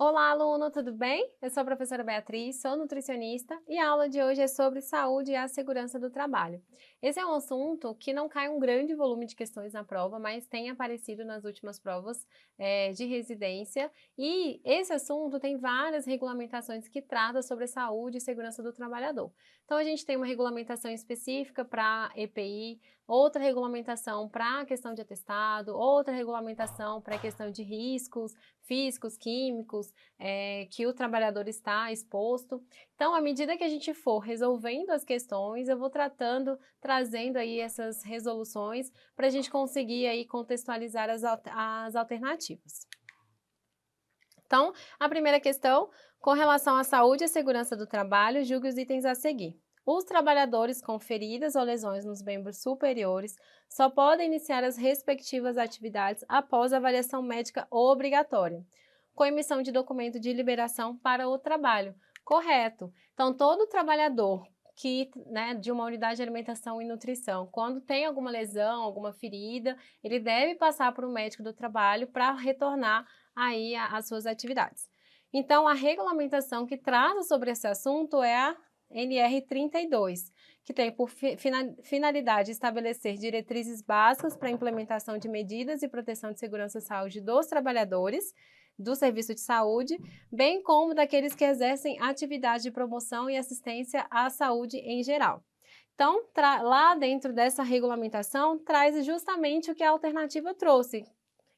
Olá, aluno, tudo bem? Eu sou a professora Beatriz, sou nutricionista e a aula de hoje é sobre saúde e a segurança do trabalho. Esse é um assunto que não cai um grande volume de questões na prova, mas tem aparecido nas últimas provas de residência e esse assunto tem várias regulamentações que tratam sobre saúde e segurança do trabalhador. Então, a gente tem uma regulamentação específica para EPI, outra regulamentação para a questão de atestado, outra regulamentação para a questão de riscos físicos, químicos, que o trabalhador está exposto. Então, à medida que a gente for resolvendo as questões, eu vou trazendo aí essas resoluções para a gente conseguir aí contextualizar as alternativas. Então, a primeira questão, com relação à saúde e segurança do trabalho, julgue os itens a seguir. Os trabalhadores com feridas ou lesões nos membros superiores só podem iniciar as respectivas atividades após avaliação médica obrigatória, com emissão de documento de liberação para o trabalho. Correto. Então, todo trabalhador de uma unidade de alimentação e nutrição, quando tem alguma lesão, alguma ferida, ele deve passar para o médico do trabalho para retornar aí as suas atividades. Então, a regulamentação que trata sobre esse assunto é a NR 32, que tem por finalidade estabelecer diretrizes básicas para a implementação de medidas de proteção de segurança e saúde dos trabalhadores do serviço de saúde, bem como daqueles que exercem atividade de promoção e assistência à saúde em geral. Então, lá dentro dessa regulamentação, traz justamente o que a alternativa trouxe.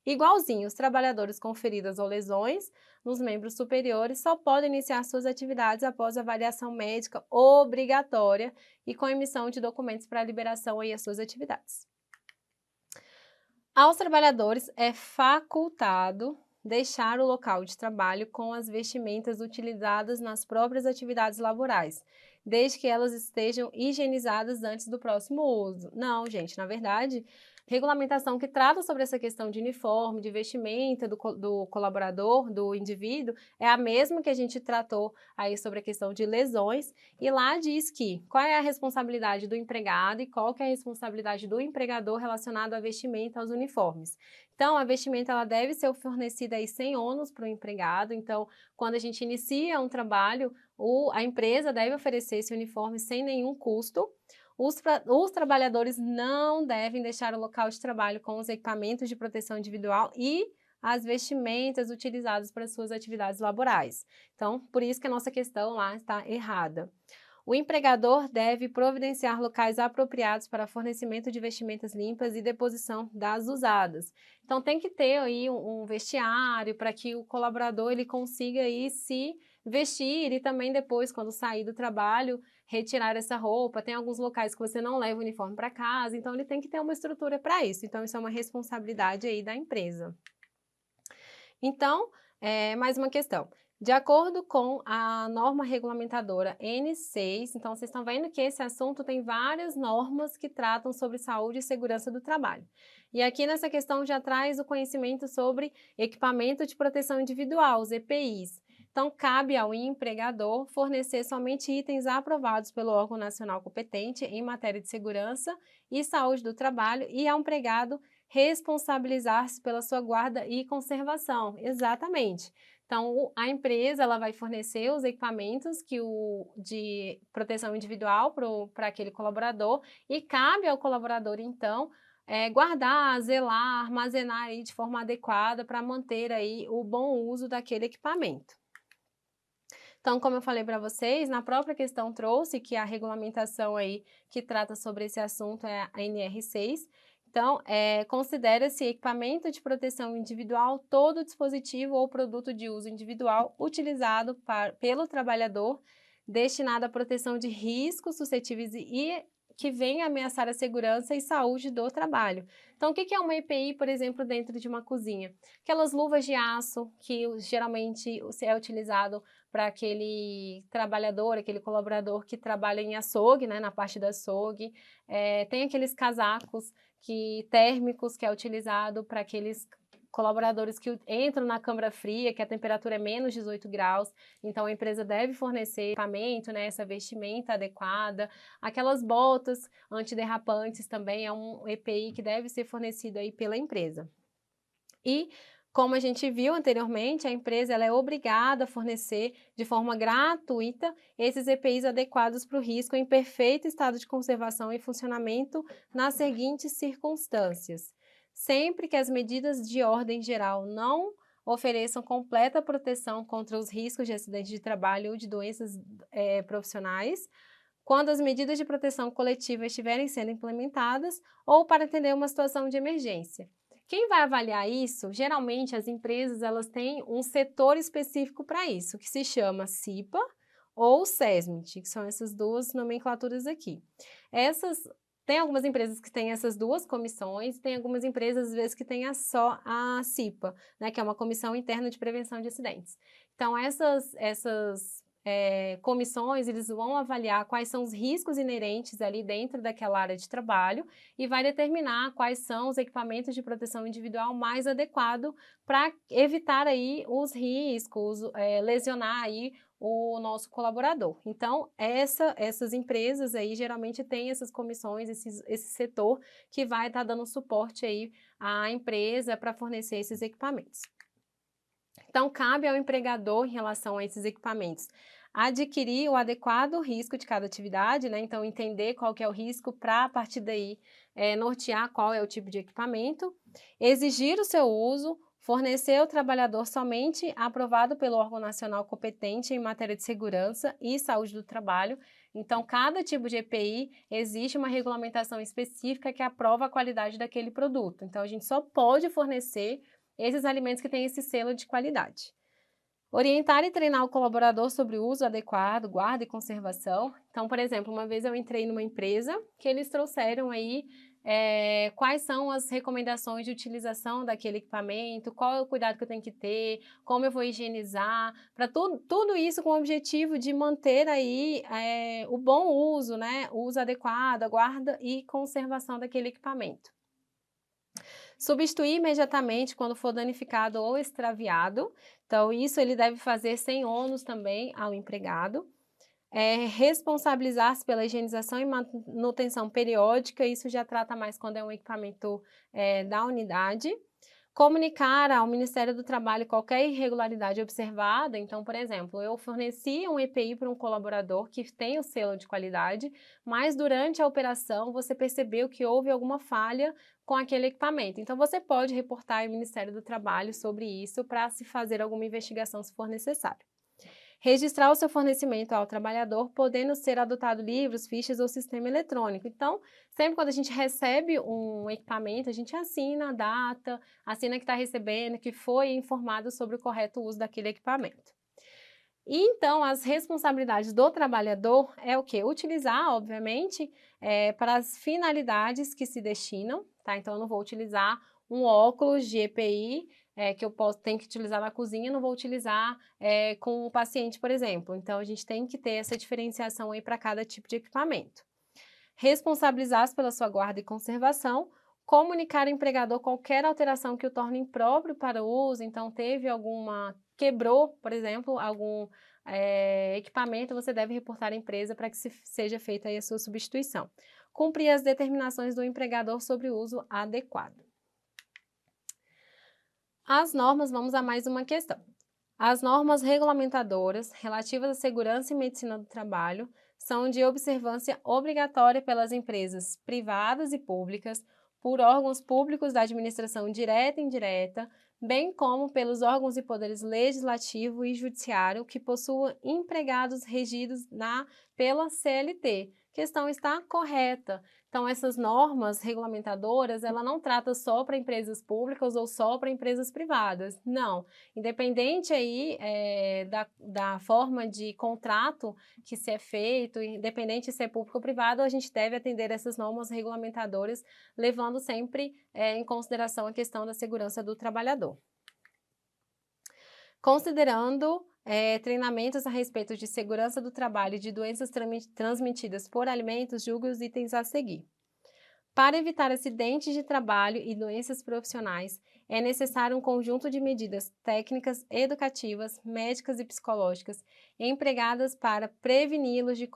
Igualzinho, os trabalhadores com feridas ou lesões nos membros superiores só podem iniciar suas atividades após avaliação médica obrigatória e com emissão de documentos para liberação aí às suas atividades. Aos trabalhadores é facultado deixar o local de trabalho com as vestimentas utilizadas nas próprias atividades laborais, desde que elas estejam higienizadas antes do próximo uso. Não, gente, na verdade, regulamentação que trata sobre essa questão de uniforme, de vestimenta do colaborador, do indivíduo, é a mesma que a gente tratou aí sobre a questão de lesões, e lá diz que qual é a responsabilidade do empregado e qual que é a responsabilidade do empregador relacionado à vestimenta, aos uniformes. Então, a vestimenta ela deve ser fornecida aí sem ônus para o empregado. Então, quando a gente inicia um trabalho, a empresa deve oferecer esse uniforme sem nenhum custo. Os trabalhadores não devem deixar o local de trabalho com os equipamentos de proteção individual e as vestimentas utilizadas para suas atividades laborais. Então, por isso que a nossa questão lá está errada. O empregador deve providenciar locais apropriados para fornecimento de vestimentas limpas e deposição das usadas. Então tem que ter aí um vestiário para que o colaborador ele consiga aí se vestir e também depois, quando sair do trabalho, retirar essa roupa. Tem alguns locais que você não leva o uniforme para casa, então ele tem que ter uma estrutura para isso. Então isso é uma responsabilidade aí da empresa. Então, mais uma questão. De acordo com a norma regulamentadora N6, então vocês estão vendo que esse assunto tem várias normas que tratam sobre saúde e segurança do trabalho. E aqui nessa questão já traz o conhecimento sobre equipamento de proteção individual, os EPIs. Então, cabe ao empregador fornecer somente itens aprovados pelo órgão nacional competente em matéria de segurança e saúde do trabalho e ao empregado responsabilizar-se pela sua guarda e conservação. Exatamente. Então, a empresa ela vai fornecer os equipamentos de proteção individual para aquele colaborador e cabe ao colaborador, então, guardar, zelar, armazenar aí de forma adequada para manter aí o bom uso daquele equipamento. Então, como eu falei para vocês, na própria questão trouxe que a regulamentação aí que trata sobre esse assunto é a NR6. Então, considera-se equipamento de proteção individual todo dispositivo ou produto de uso individual utilizado pelo trabalhador destinado à proteção de riscos suscetíveis e que venha ameaçar a segurança e saúde do trabalho. Então, o que é uma EPI, por exemplo, dentro de uma cozinha? Aquelas luvas de aço que geralmente é utilizado para aquele trabalhador, aquele colaborador que trabalha em açougue, né, na parte do açougue. Tem aqueles casacos térmicos que é utilizado para aqueles colaboradores que entram na câmara fria, que a temperatura é menos 18 graus, então a empresa deve fornecer equipamento, né, essa vestimenta adequada. Aquelas botas antiderrapantes também é um EPI que deve ser fornecido aí pela empresa. E Como a gente viu anteriormente, a empresa ela é obrigada a fornecer de forma gratuita esses EPIs adequados para o risco em perfeito estado de conservação e funcionamento nas seguintes circunstâncias. Sempre que as medidas de ordem geral não ofereçam completa proteção contra os riscos de acidente de trabalho ou de doenças profissionais, quando as medidas de proteção coletiva estiverem sendo implementadas ou para atender uma situação de emergência. Quem vai avaliar isso, geralmente as empresas elas têm um setor específico para isso, que se chama CIPA ou SESMIT, que são essas duas nomenclaturas aqui. Tem algumas empresas que têm essas duas comissões, tem algumas empresas, às vezes, que têm só a CIPA, né, que é uma Comissão Interna de Prevenção de Acidentes. Então, essas comissões, eles vão avaliar quais são os riscos inerentes ali dentro daquela área de trabalho e vai determinar quais são os equipamentos de proteção individual mais adequados para evitar aí os riscos, lesionar aí o nosso colaborador. Então, essas empresas aí geralmente têm essas comissões, esse setor que vai estar dando suporte aí à empresa para fornecer esses equipamentos. Então, cabe ao empregador, em relação a esses equipamentos, adquirir o adequado risco de cada atividade, né? Então, entender qual que é o risco para, a partir daí, nortear qual é o tipo de equipamento, exigir o seu uso, fornecer ao trabalhador somente aprovado pelo órgão nacional competente em matéria de segurança e saúde do trabalho. Então, cada tipo de EPI existe uma regulamentação específica que aprova a qualidade daquele produto. Então, a gente só pode fornecer esses alimentos que têm esse selo de qualidade. Orientar e treinar o colaborador sobre o uso adequado, guarda e conservação. Então, por exemplo, uma vez eu entrei numa empresa que eles trouxeram aí quais são as recomendações de utilização daquele equipamento, qual é o cuidado que eu tenho que ter, como eu vou higienizar, para tudo isso com o objetivo de manter aí o bom uso, né? O uso adequado, a guarda e conservação daquele equipamento. Substituir imediatamente quando for danificado ou extraviado. Então, isso ele deve fazer sem ônus também ao empregado. Responsabilizar-se pela higienização e manutenção periódica, isso já trata mais quando é um equipamento da unidade. Comunicar ao Ministério do Trabalho qualquer irregularidade observada. Então, por exemplo, eu forneci um EPI para um colaborador que tem o selo de qualidade, mas durante a operação você percebeu que houve alguma falha com aquele equipamento. Então, você pode reportar ao Ministério do Trabalho sobre isso para se fazer alguma investigação se for necessário. Registrar o seu fornecimento ao trabalhador, podendo ser adotado livros, fichas ou sistema eletrônico. Então, sempre quando a gente recebe um equipamento, a gente assina a data, assina que está recebendo, que foi informado sobre o correto uso daquele equipamento. E então, as responsabilidades do trabalhador é o quê? Utilizar, obviamente, para as finalidades que se destinam, tá? Então, eu não vou utilizar um óculos de EPI que eu tenho que utilizar na cozinha, não vou utilizar com o paciente, por exemplo. Então, a gente tem que ter essa diferenciação aí para cada tipo de equipamento. Responsabilizar-se pela sua guarda e conservação, comunicar ao empregador qualquer alteração que o torne impróprio para o uso, então quebrou, por exemplo, algum equipamento, você deve reportar à empresa para que seja feita aí a sua substituição. Cumprir as determinações do empregador sobre o uso adequado. As normas, vamos a mais uma questão. As normas regulamentadoras relativas à segurança e medicina do trabalho são de observância obrigatória pelas empresas privadas e públicas, por órgãos públicos da administração direta e indireta, bem como pelos órgãos e poderes legislativo e judiciário que possuam empregados regidos pela CLT. Questão está correta. Então, essas normas regulamentadoras, ela não trata só para empresas públicas ou só para empresas privadas. Não. Independente aí da forma de contrato que se é feito, independente se é público ou privado, a gente deve atender essas normas regulamentadoras, levando sempre em consideração a questão da segurança do trabalhador. Considerando treinamentos a respeito de segurança do trabalho e de doenças transmitidas por alimentos, julgue os itens a seguir. Para evitar acidentes de trabalho e doenças profissionais, é necessário um conjunto de medidas técnicas, educativas, médicas e psicológicas empregadas para preveni-los de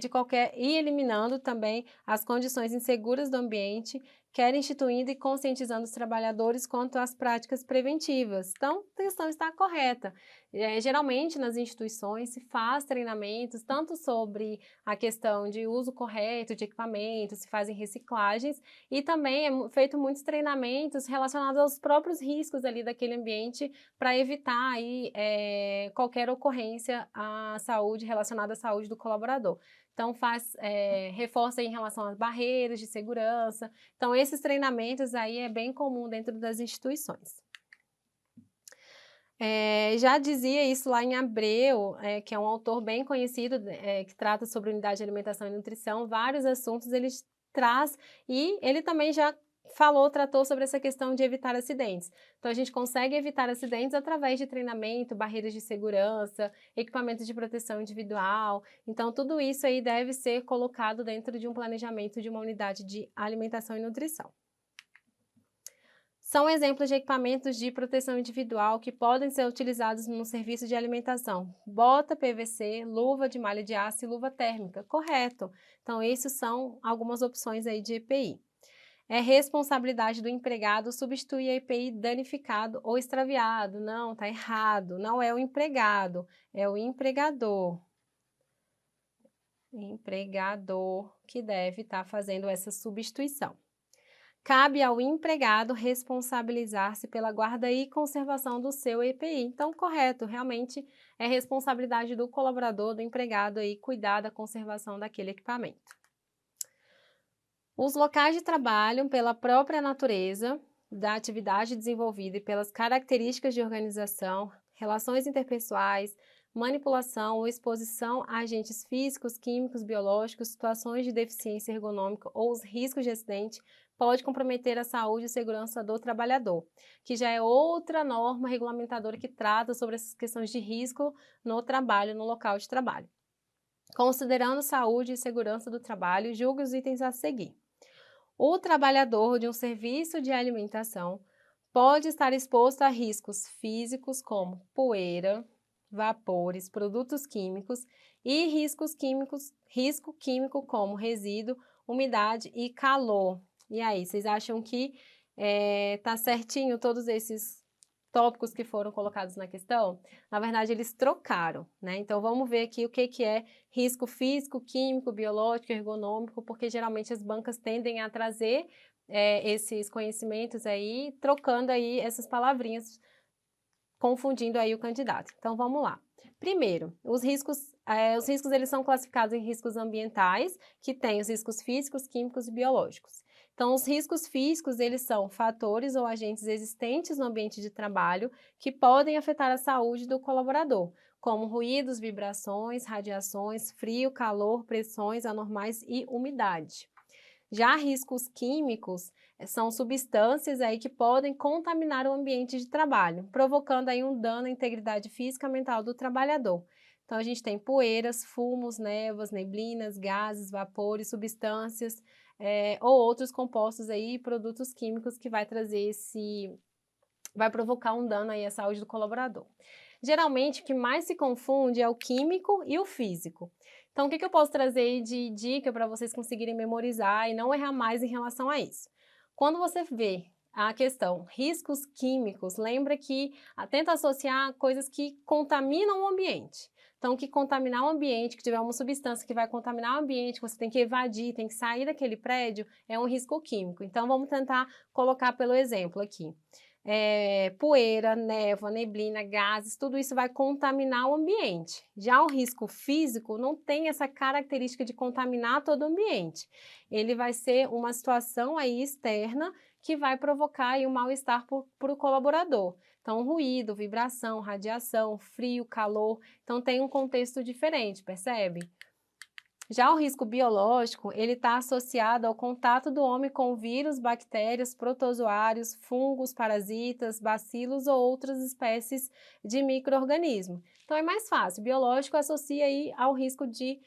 qualquer e eliminando também as condições inseguras do ambiente quer instituindo e conscientizando os trabalhadores quanto às práticas preventivas. Então, a questão está correta. Geralmente, nas instituições, se faz treinamentos tanto sobre a questão de uso correto de equipamentos, se fazem reciclagens, e também é feito muitos treinamentos relacionados aos próprios riscos ali daquele ambiente para evitar aí, qualquer ocorrência à saúde, relacionada à saúde do colaborador. Então, reforça em relação às barreiras de segurança. Então, esses treinamentos aí é bem comum dentro das instituições. Já dizia isso lá em Abreu, que é um autor bem conhecido, que trata sobre unidade de alimentação e nutrição, vários assuntos ele traz, e ele também já tratou sobre essa questão de evitar acidentes. Então, a gente consegue evitar acidentes através de treinamento, barreiras de segurança, equipamentos de proteção individual. Então, tudo isso aí deve ser colocado dentro de um planejamento de uma unidade de alimentação e nutrição. São exemplos de equipamentos de proteção individual que podem ser utilizados no serviço de alimentação. Bota PVC, luva de malha de aço e luva térmica. Correto. Então, essas são algumas opções aí de EPI. É responsabilidade do empregado substituir a EPI danificado ou extraviado. Não, tá errado. Não é o empregado, é o empregador. Empregador que deve estar fazendo essa substituição. Cabe ao empregado responsabilizar-se pela guarda e conservação do seu EPI. Então, correto, realmente é responsabilidade do colaborador, do empregado aí cuidar da conservação daquele equipamento. Os locais de trabalho, pela própria natureza da atividade desenvolvida e pelas características de organização, relações interpessoais, manipulação ou exposição a agentes físicos, químicos, biológicos, situações de deficiência ergonômica ou os riscos de acidente, pode comprometer a saúde e segurança do trabalhador, que já é outra norma regulamentadora que trata sobre essas questões de risco no trabalho, no local de trabalho. Considerando saúde e segurança do trabalho, julgue os itens a seguir. O trabalhador de um serviço de alimentação pode estar exposto a riscos físicos como poeira, vapores, produtos químicos e risco químico como resíduo, umidade e calor. E aí, vocês acham que tá certinho todos esses tópicos que foram colocados na questão? Na verdade, eles trocaram, né? Então, vamos ver aqui o que é risco físico, químico, biológico, ergonômico, porque geralmente as bancas tendem a trazer esses conhecimentos aí, trocando aí essas palavrinhas, confundindo aí o candidato. Então, vamos lá. Primeiro, os riscos eles são classificados em riscos ambientais, que tem os riscos físicos, químicos e biológicos. Então, os riscos físicos, eles são fatores ou agentes existentes no ambiente de trabalho que podem afetar a saúde do colaborador, como ruídos, vibrações, radiações, frio, calor, pressões anormais e umidade. Já riscos químicos são substâncias aí que podem contaminar o ambiente de trabalho, provocando aí um dano à integridade física e mental do trabalhador. Então, a gente tem poeiras, fumos, névoas, neblinas, gases, vapores, substâncias ou outros compostos aí, produtos químicos que vai provocar um dano aí à saúde do colaborador. Geralmente, o que mais se confunde é o químico e o físico. Então, o que eu posso trazer aí de dica para vocês conseguirem memorizar e não errar mais em relação a isso? Quando você vê a questão riscos químicos, lembra que tenta associar coisas que contaminam o ambiente. Então, que contaminar o ambiente, que tiver uma substância que vai contaminar o ambiente, que você tem que evadir, tem que sair daquele prédio, é um risco químico. Então, vamos tentar colocar pelo exemplo aqui. Poeira, névoa, neblina, gases, tudo isso vai contaminar o ambiente. Já o risco físico não tem essa característica de contaminar todo o ambiente. Ele vai ser uma situação aí externa que vai provocar aí um mal-estar para o colaborador. Então, ruído, vibração, radiação, frio, calor, então tem um contexto diferente, percebe? Já o risco biológico, ele está associado ao contato do homem com vírus, bactérias, protozoários, fungos, parasitas, bacilos ou outras espécies de micro-organismo. Então, é mais fácil. Biológico associa aí ao risco de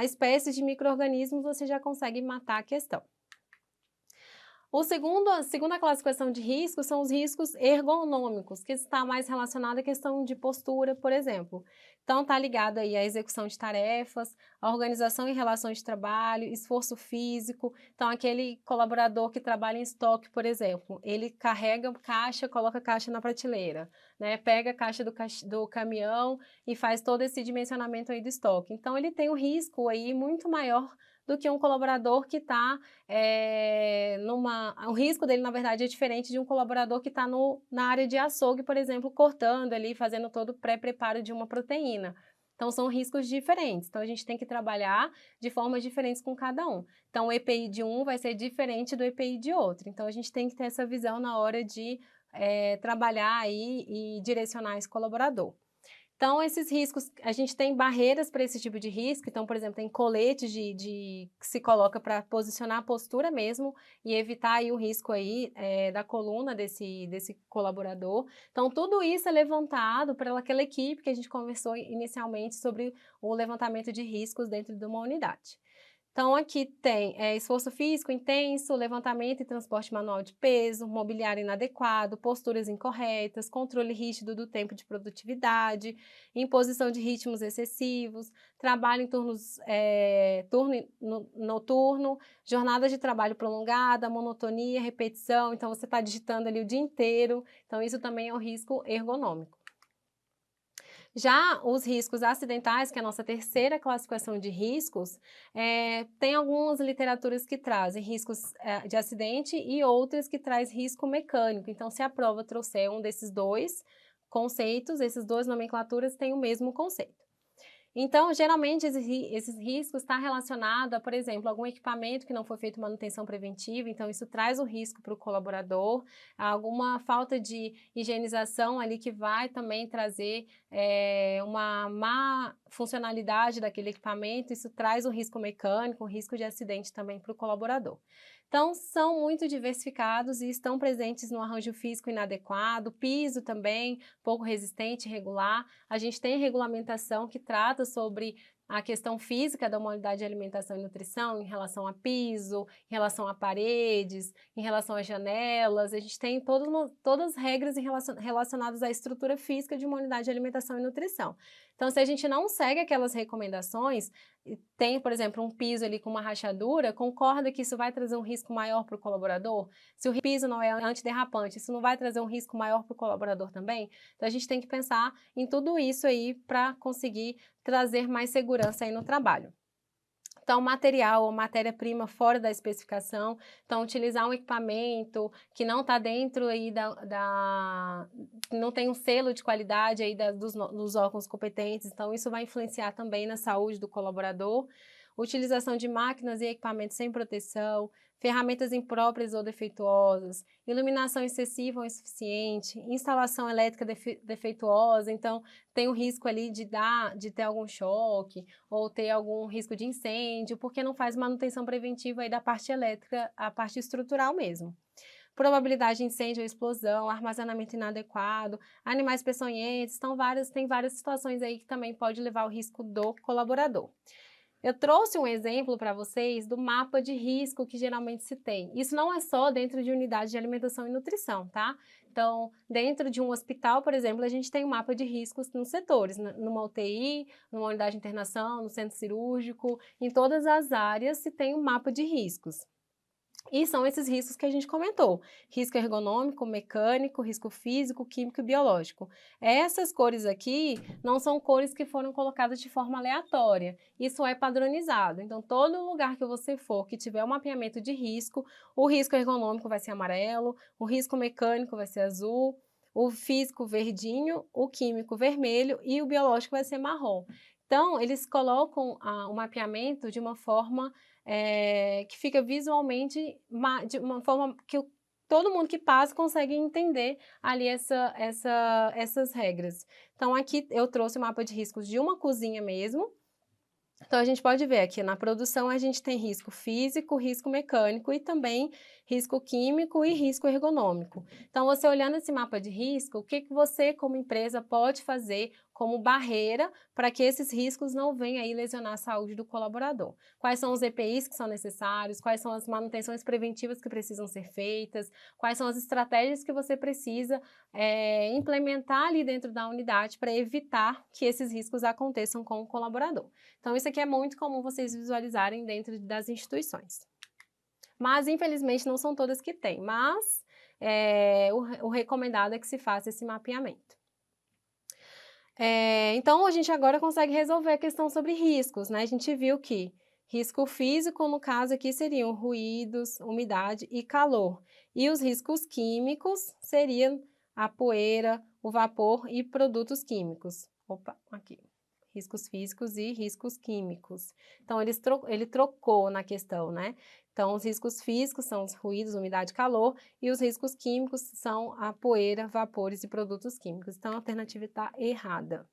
espécies de micro-organismos, você já consegue matar a questão. A segunda classificação de riscos são os riscos ergonômicos, que está mais relacionado à questão de postura, por exemplo. Então, está ligado aí à execução de tarefas, à organização em relações de trabalho, esforço físico. Então, aquele colaborador que trabalha em estoque, por exemplo, ele carrega caixa, coloca caixa na prateleira, né? Pega a caixa do caminhão e faz todo esse dimensionamento aí do estoque. Então, ele tem um risco aí muito maior do que um colaborador que está o risco dele, na verdade, é diferente de um colaborador que está na área de açougue, por exemplo, cortando ali, fazendo todo o pré-preparo de uma proteína. Então, são riscos diferentes. Então, a gente tem que trabalhar de formas diferentes com cada um. Então, o EPI de um vai ser diferente do EPI de outro. Então, a gente tem que ter essa visão na hora de trabalhar aí e direcionar esse colaborador. Então, esses riscos, a gente tem barreiras para esse tipo de risco. Então, por exemplo, tem coletes que se coloca para posicionar a postura mesmo e evitar aí o risco aí da coluna desse colaborador. Então, tudo isso é levantado por aquela equipe que a gente conversou inicialmente sobre o levantamento de riscos dentro de uma unidade. Então, aqui tem esforço físico intenso, levantamento e transporte manual de peso, mobiliário inadequado, posturas incorretas, controle rígido do tempo de produtividade, imposição de ritmos excessivos, trabalho em noturno, jornadas de trabalho prolongada, monotonia, repetição. Então, você está digitando ali o dia inteiro. Então, isso também é um risco ergonômico. Já os riscos acidentais, que é a nossa terceira classificação de riscos, tem algumas literaturas que trazem riscos de acidente e outras que traz risco mecânico. Então, se a prova trouxer um desses dois conceitos, essas duas nomenclaturas têm o mesmo conceito. Então, geralmente, esses riscos estão relacionados a, por exemplo, algum equipamento que não foi feito manutenção preventiva, então isso traz o risco para o colaborador, alguma falta de higienização ali que vai também trazer uma má funcionalidade daquele equipamento, isso traz um risco mecânico, um risco de acidente também para o colaborador. Então, são muito diversificados e estão presentes no arranjo físico inadequado, piso também, pouco resistente, irregular. A gente tem regulamentação que trata sobre a questão física da uma unidade de alimentação e nutrição em relação a piso, em relação a paredes, em relação às janelas. A gente tem todas as regras relacionadas à estrutura física de uma unidade de alimentação e nutrição. Então, se a gente não segue aquelas recomendações, tem, por exemplo, um piso ali com uma rachadura, concorda que isso vai trazer um risco maior para o colaborador? Se o piso não é antiderrapante, isso não vai trazer um risco maior para o colaborador também? Então, a gente tem que pensar em tudo isso aí para conseguir trazer mais segurança aí no trabalho. Então, material ou matéria-prima fora da especificação, então utilizar um equipamento que não está dentro aí não tem um selo de qualidade aí dos órgãos competentes, então isso vai influenciar também na saúde do colaborador. Utilização de máquinas e equipamentos sem proteção, ferramentas impróprias ou defeituosas, iluminação excessiva ou insuficiente, instalação elétrica defeituosa, então tem o risco ali de ter algum choque ou ter algum risco de incêndio, porque não faz manutenção preventiva aí da parte elétrica, a parte estrutural mesmo. Probabilidade de incêndio ou explosão, armazenamento inadequado, animais peçonhentos, então tem várias situações aí que também pode levar ao risco do colaborador. Eu trouxe um exemplo para vocês do mapa de risco que geralmente se tem. Isso não é só dentro de unidade de alimentação e nutrição, tá? Então, dentro de um hospital, por exemplo, a gente tem um mapa de riscos nos setores, numa UTI, numa unidade de internação, no centro cirúrgico, em todas as áreas se tem um mapa de riscos. E são esses riscos que a gente comentou: risco ergonômico, mecânico, risco físico, químico e biológico. Essas cores aqui não são cores que foram colocadas de forma aleatória, isso é padronizado. Então, todo lugar que você for que tiver um mapeamento de risco, o risco ergonômico vai ser amarelo, o risco mecânico vai ser azul, o físico verdinho, o químico vermelho e o biológico vai ser marrom. Então, eles colocam o mapeamento de uma forma que fica visualmente de uma forma que todo mundo que passa consegue entender ali essas regras. Então, aqui eu trouxe o mapa de riscos de uma cozinha mesmo. Então, a gente pode ver aqui na produção a gente tem risco físico, risco mecânico e também risco químico e risco ergonômico. Então, você olhando esse mapa de risco, o que você como empresa pode fazer como barreira para que esses riscos não venham aí lesionar a saúde do colaborador. Quais são os EPIs que são necessários, quais são as manutenções preventivas que precisam ser feitas, quais são as estratégias que você precisa implementar ali dentro da unidade para evitar que esses riscos aconteçam com o colaborador. Então, isso aqui é muito comum vocês visualizarem dentro das instituições. Mas, infelizmente, não são todas que têm, mas o recomendado é que se faça esse mapeamento. Então, a gente agora consegue resolver a questão sobre riscos, né? A gente viu que risco físico, no caso aqui, seriam ruídos, umidade e calor. E os riscos químicos seriam a poeira, o vapor e produtos químicos. Opa, aqui. Riscos físicos e riscos químicos. Então, ele trocou na questão, né? Então, os riscos físicos são os ruídos, umidade e calor, e os riscos químicos são a poeira, vapores e produtos químicos. Então, a alternativa está errada.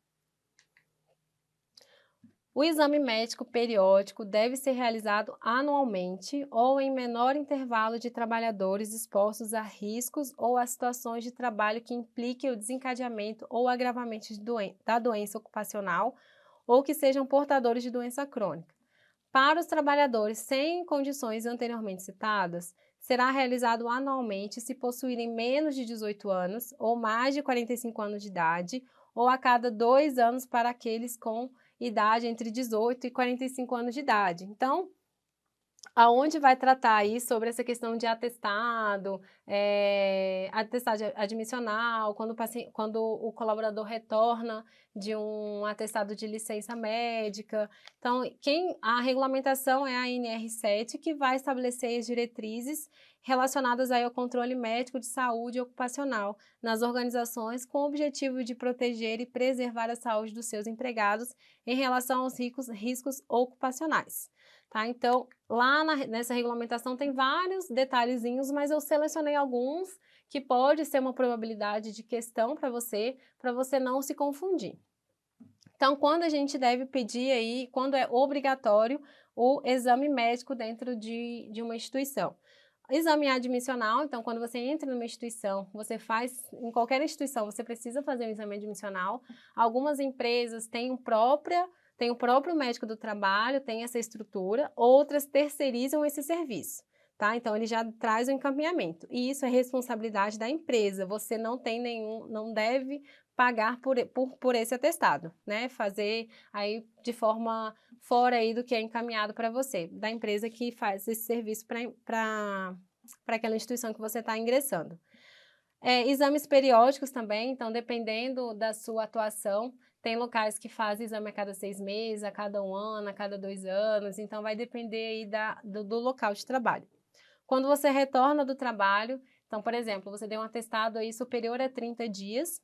O exame médico periódico deve ser realizado anualmente ou em menor intervalo de trabalhadores expostos a riscos ou a situações de trabalho que impliquem o desencadeamento ou agravamento da doença ocupacional ou que sejam portadores de doença crônica. Para os trabalhadores sem condições anteriormente citadas, será realizado anualmente se possuírem menos de 18 anos ou mais de 45 anos de idade, ou a cada 2 anos para aqueles com idade entre 18 e 45 anos de idade. Então, aonde vai tratar aí sobre essa questão de atestado, atestado admissional, quando o colaborador retorna de um atestado de licença médica. Então, a regulamentação é a NR7, que vai estabelecer as diretrizes relacionadas aí ao controle médico de saúde ocupacional nas organizações com o objetivo de proteger e preservar a saúde dos seus empregados em relação aos riscos ocupacionais. Tá? Então, lá nessa regulamentação tem vários detalhezinhos, mas eu selecionei alguns que pode ser uma probabilidade de questão para você não se confundir. Então, quando a gente deve pedir aí, quando é obrigatório o exame médico dentro de uma instituição. Exame admissional, então quando você entra numa instituição, você faz, em qualquer instituição, você precisa fazer um exame admissional. Algumas empresas têm o próprio médico do trabalho, tem essa estrutura, outras terceirizam esse serviço, tá? Então, ele já traz o encaminhamento. E isso é responsabilidade da empresa, você não deve pagar por esse atestado, né? Fazer aí de forma fora aí do que é encaminhado para você, da empresa que faz esse serviço para aquela instituição que você está ingressando. Exames periódicos também, então dependendo da sua atuação, tem locais que fazem exame a cada 6 meses, a cada 1 ano, a cada 2 anos, então vai depender aí do local de trabalho. Quando você retorna do trabalho, então, por exemplo, você deu um atestado aí superior a 30 dias,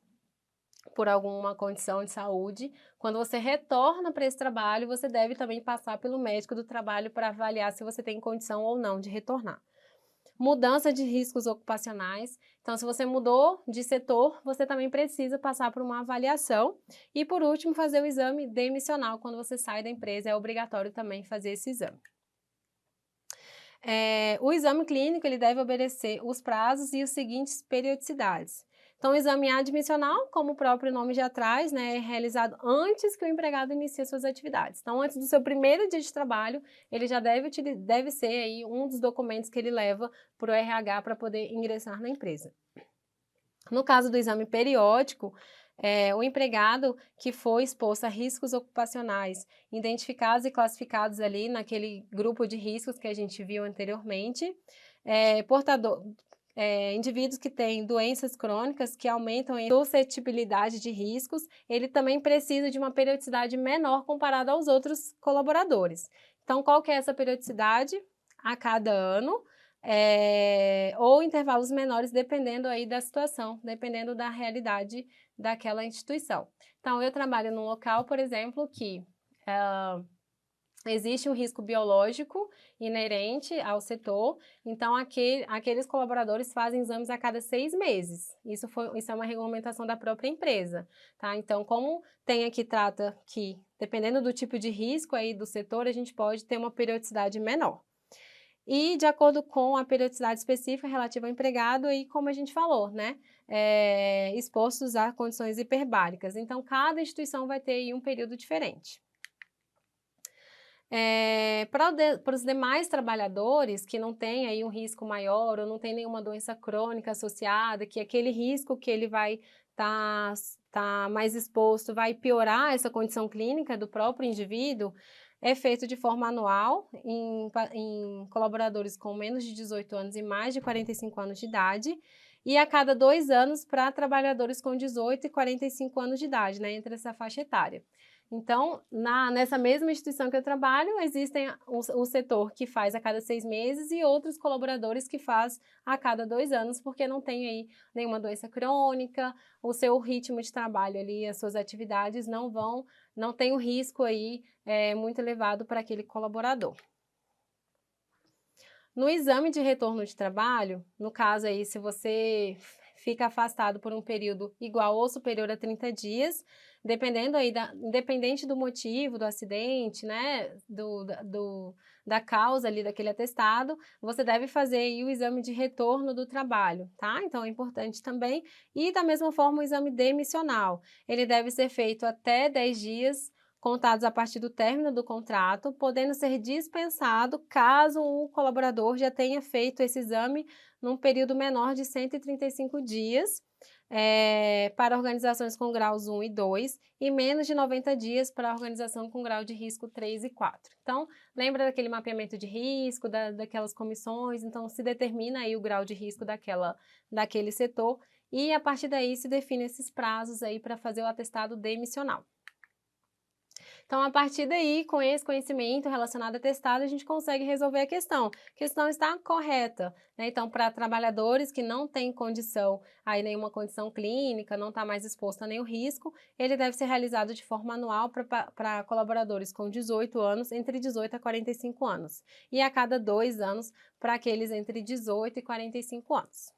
por alguma condição de saúde, quando você retorna para esse trabalho, você deve também passar pelo médico do trabalho para avaliar se você tem condição ou não de retornar. Mudança de riscos ocupacionais. Então, se você mudou de setor, você também precisa passar por uma avaliação. E, por último, fazer o exame demissional. Quando você sai da empresa, é obrigatório também fazer esse exame. O exame clínico, ele deve obedecer os prazos e as seguintes periodicidades. Então, o exame admissional, como o próprio nome já traz, né, é realizado antes que o empregado inicie suas atividades. Então, antes do seu primeiro dia de trabalho, ele já deve ser aí um dos documentos que ele leva para o RH para poder ingressar na empresa. No caso do exame periódico, o empregado que foi exposto a riscos ocupacionais, identificados e classificados ali naquele grupo de riscos que a gente viu anteriormente, indivíduos que têm doenças crônicas que aumentam a suscetibilidade de riscos, ele também precisa de uma periodicidade menor comparada aos outros colaboradores. Então, qual que é essa periodicidade? A cada ano, ou intervalos menores, dependendo aí da situação, dependendo da realidade daquela instituição. Então, eu trabalho num local, por exemplo, que existe um risco biológico inerente ao setor, então aqueles colaboradores fazem exames a cada 6 meses. Isso é uma regulamentação da própria empresa, tá? Então, como tem aqui, trata que, dependendo do tipo de risco aí do setor, a gente pode ter uma periodicidade menor. E de acordo com a periodicidade específica relativa ao empregado, aí como a gente falou, né? expostos a condições hiperbáricas. Então, cada instituição vai ter aí um período diferente. Para os demais trabalhadores que não têm aí um risco maior ou não tem nenhuma doença crônica associada, que aquele risco que ele vai tá mais exposto vai piorar essa condição clínica do próprio indivíduo, é feito de forma anual em colaboradores com menos de 18 anos e mais de 45 anos de idade, e a cada 2 anos para trabalhadores com 18 e 45 anos de idade, né, entre essa faixa etária. Então, nessa mesma instituição que eu trabalho, existem o setor que faz a cada 6 meses e outros colaboradores que faz a cada 2 anos, porque não tem aí nenhuma doença crônica, o seu ritmo de trabalho ali, as suas atividades não tem o risco aí muito elevado para aquele colaborador. No exame de retorno de trabalho, no caso aí, se você fica afastado por um período igual ou superior a 30 dias, independente do motivo do acidente, né, da causa ali daquele atestado, você deve fazer aí o exame de retorno do trabalho, tá? Então é importante também. E da mesma forma o exame demissional, ele deve ser feito até 10 dias contados a partir do término do contrato, podendo ser dispensado caso o colaborador já tenha feito esse exame num período menor de 135 dias, para organizações com graus 1 e 2 e menos de 90 dias para a organização com grau de risco 3 e 4. Então, lembra daquele mapeamento de risco, daquelas comissões, então se determina aí o grau de risco daquele setor e a partir daí se define esses prazos aí para fazer o atestado demissional. Então, a partir daí, com esse conhecimento relacionado a testado, a gente consegue resolver a questão. A questão está correta, né? Então, para trabalhadores que não têm condição, aí nenhuma condição clínica, não está mais exposto a nenhum risco, ele deve ser realizado de forma anual para colaboradores com 18 anos, entre 18 a 45 anos. E a cada 2 anos para aqueles entre 18 e 45 anos.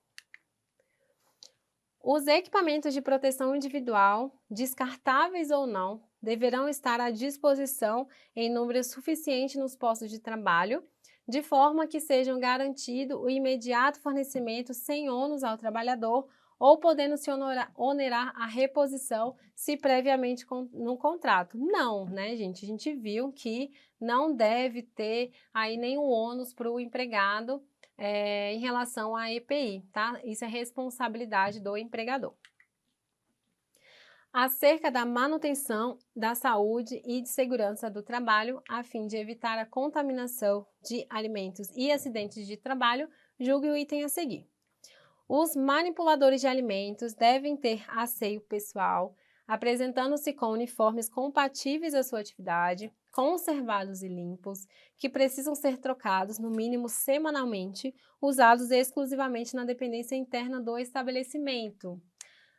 Os equipamentos de proteção individual, descartáveis ou não, deverão estar à disposição em número suficiente nos postos de trabalho, de forma que sejam garantido o imediato fornecimento sem ônus ao trabalhador ou podendo-se onerar a reposição se previamente no contrato. Não, né, gente? A gente viu que não deve ter aí nenhum ônus para o empregado em relação à EPI, tá? Isso é responsabilidade do empregador. Acerca da manutenção da saúde e de segurança do trabalho, a fim de evitar a contaminação de alimentos e acidentes de trabalho, julgue o item a seguir. Os manipuladores de alimentos devem ter asseio pessoal, apresentando-se com uniformes compatíveis à sua atividade, conservados e limpos, que precisam ser trocados no mínimo semanalmente, usados exclusivamente na dependência interna do estabelecimento.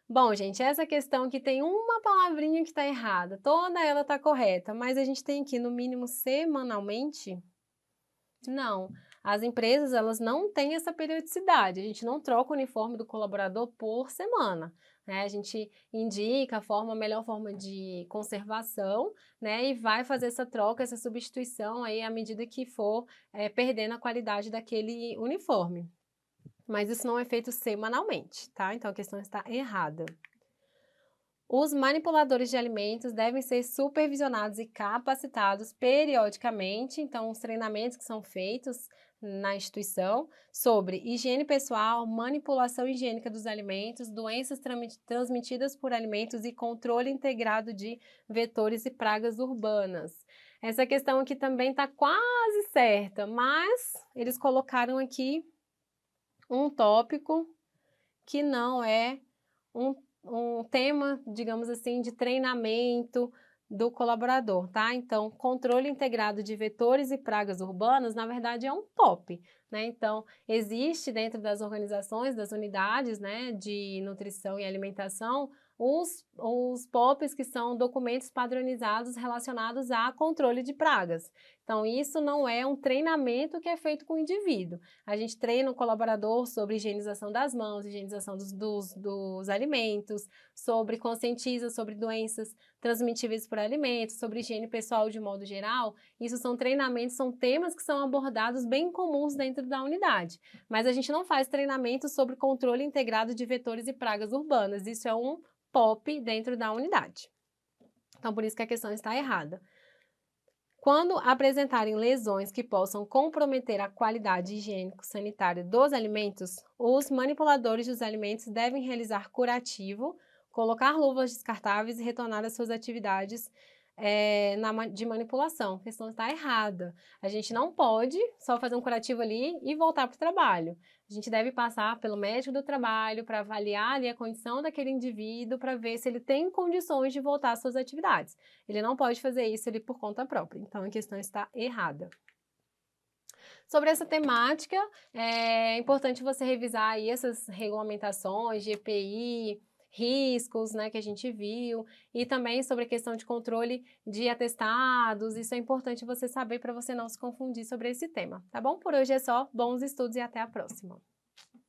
Bom, gente, essa questão que tem uma palavrinha que está errada, toda ela está correta, mas a gente tem aqui no mínimo semanalmente? Não. As empresas, elas não têm essa periodicidade, a gente não troca o uniforme do colaborador por semana, né? A gente indica a melhor forma de conservação, né? E vai fazer essa troca, essa substituição aí à medida que for perdendo a qualidade daquele uniforme. Mas isso não é feito semanalmente, tá? Então a questão está errada. Os manipuladores de alimentos devem ser supervisionados e capacitados periodicamente, então os treinamentos que são feitos na instituição sobre higiene pessoal, manipulação higiênica dos alimentos, doenças transmitidas por alimentos e controle integrado de vetores e pragas urbanas. Essa questão aqui também está quase certa, mas eles colocaram aqui um tópico que não é um tema, digamos assim, de treinamento do colaborador, tá? Então, controle integrado de vetores e pragas urbanas, na verdade, é um TOP, né? Então, existe dentro das organizações, das unidades, né, de nutrição e alimentação, os POPs, que são documentos padronizados relacionados a controle de pragas. Então, isso não é um treinamento que é feito com o indivíduo. A gente treina o colaborador sobre higienização das mãos, higienização dos alimentos, conscientiza sobre doenças transmitíveis por alimentos, sobre higiene pessoal de modo geral. Isso são treinamentos, são temas que são abordados bem comuns dentro da unidade. Mas a gente não faz treinamento sobre controle integrado de vetores e pragas urbanas. Isso é um POP dentro da unidade. Então, por isso que a questão está errada. Quando apresentarem lesões que possam comprometer a qualidade higiênico-sanitária dos alimentos, os manipuladores dos alimentos devem realizar curativo, colocar luvas descartáveis e retornar às suas atividades de manipulação. A questão está errada. A gente não pode só fazer um curativo ali e voltar para o trabalho. A gente deve passar pelo médico do trabalho para avaliar ali a condição daquele indivíduo, para ver se ele tem condições de voltar às suas atividades. Ele não pode fazer isso ali por conta própria. Então, a questão está errada. Sobre essa temática, é importante você revisar aí essas regulamentações de EPI, riscos, né, que a gente viu, e também sobre a questão de controle de atestados. Isso é importante você saber para você não se confundir sobre esse tema, tá bom? Por hoje é só, bons estudos e até a próxima!